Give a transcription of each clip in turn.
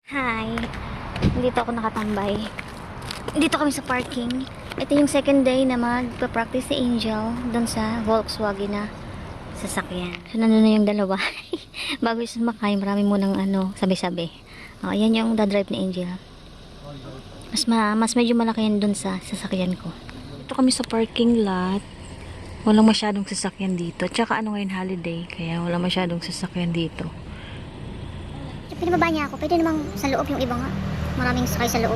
Hi, dito ako nakatambay. Dito kami sa parking. Ito yung second day na magpa-practice si Angel doon sa Volkswagen na sasakyan. So, nandun na yung dalawa. Bago yung sumakay, marami munang sabi-sabi. Ayan yung dadrive ni Angel. Mas medyo malaki yan doon sa sasakyan ko. Ito kami sa parking lot. Walang masyadong sasakyan dito. Tsaka ngayon holiday, kaya walang masyadong sasakyan dito. Pinababa niya ako. Pwede namang sa loob yung iba nga. Maraming sakay sa loob.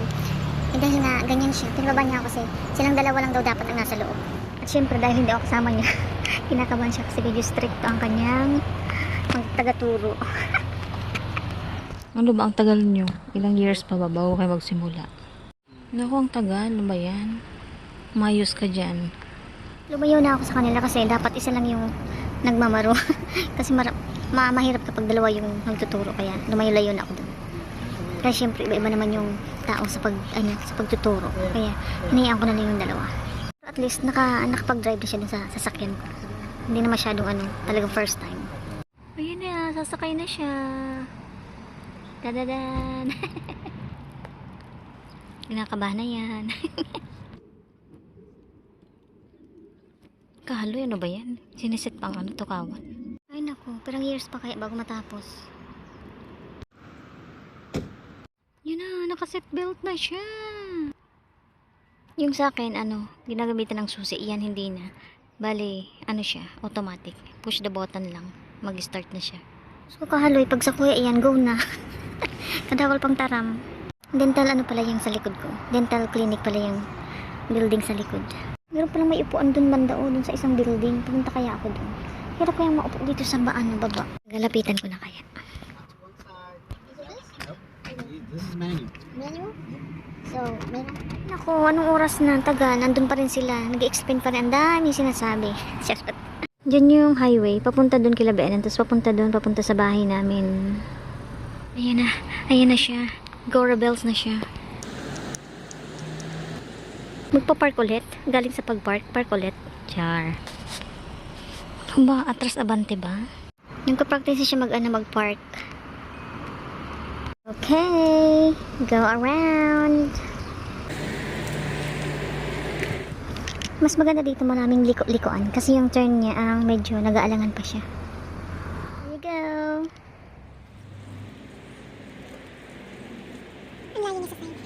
Dahil nga ganyan siya. Pinababa niya ako kasi silang dalawa lang daw dapat ang nasa loob. At syempre dahil hindi ako kasama niya, kinakabahan siya kasi medyo strict ang kanyang taga-turo. Ano ba ang tagal nyo? Ilang years pa ba bago kayo magsimula? Naku, ang tagal. Ano ba yan? Mayos ka dyan. Lumayo na ako sa kanila kasi dapat isa lang yung nagmamaro. Kasi mahirap kapag dalawa yung nagtuturo, kaya lumayo-layo na ako doon. Kaya syempre iba-iba naman yung tao sa pagtuturo. Kaya hinayaan ko na lang yung dalawa. At least nakapag-drive na siya dun sa sasakyan ko. Hindi na masyadong talagang first time. Ayun na, sasakay na siya. Dadadan. Kinakabahan na yan. Kahaloy, ano ba yan? Sinisit pang tukawan. Ay naku, perang years pa kaya bago matapos. Yun na, naka-seatbelt na siya. Yung sa akin, ginagamitan ng susi, yan hindi na. Bali, siya, automatic. Push the button lang, mag-start na siya. So kahaloy, pag sa kuya, yan, go na. Kadawal pang taram. Dental pala yung sa likod ko. Dental clinic pala yung building sa likod. Meron palang may upuan dun banda dun sa isang building. Pumunta kaya ako dun. Hirap kayang maupo dito sa baan na baba. Galapitan ko na kaya. This is menu. Menu? So, meron. Naku, anong oras na? Taga, nandun pa rin sila. Nag-explain pa rin. Ang dami sinasabi. Charot. Diyan yung highway. Papunta dun kila Beanan. Tapos papunta dun, papunta sa bahay namin. Ayan na. Ayan na siya. Go Rebels na siya. Magpa-park ulit. Galing sa pag-park. Park ulit. Char. Ba, atras abante ba? Nagpa-practice siya mag-park. Okay. Go around. Mas maganda dito, maraming liko-likoan. Kasi yung turn niya, medyo nag-aalangan pa siya. There you go. Ang layo niya sa side.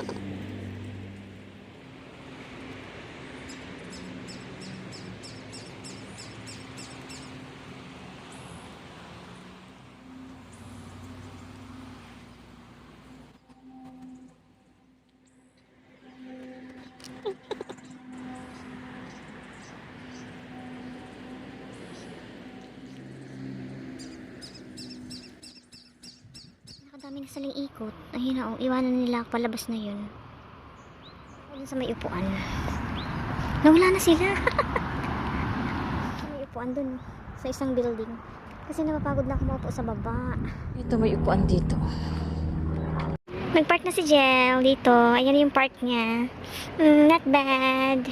Nakadami na saling ikot. Ayun na, iwanan nila palabas na yun. Ayun sa may upuan. Nawala na sila. May upuan dun sa isang building. Kasi napapagod na ako maupo sa baba. Ito, may upuan dito. Nag-park na si Jel dito. Ayan yung park niya. Not bad.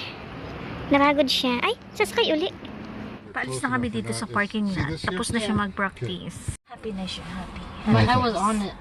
Napagod siya. Ay, sasakay uli. Paalis na kami dito sa parking lot. Tapos na siya mag-practice. Happy na siya, happy. Right. I was on it.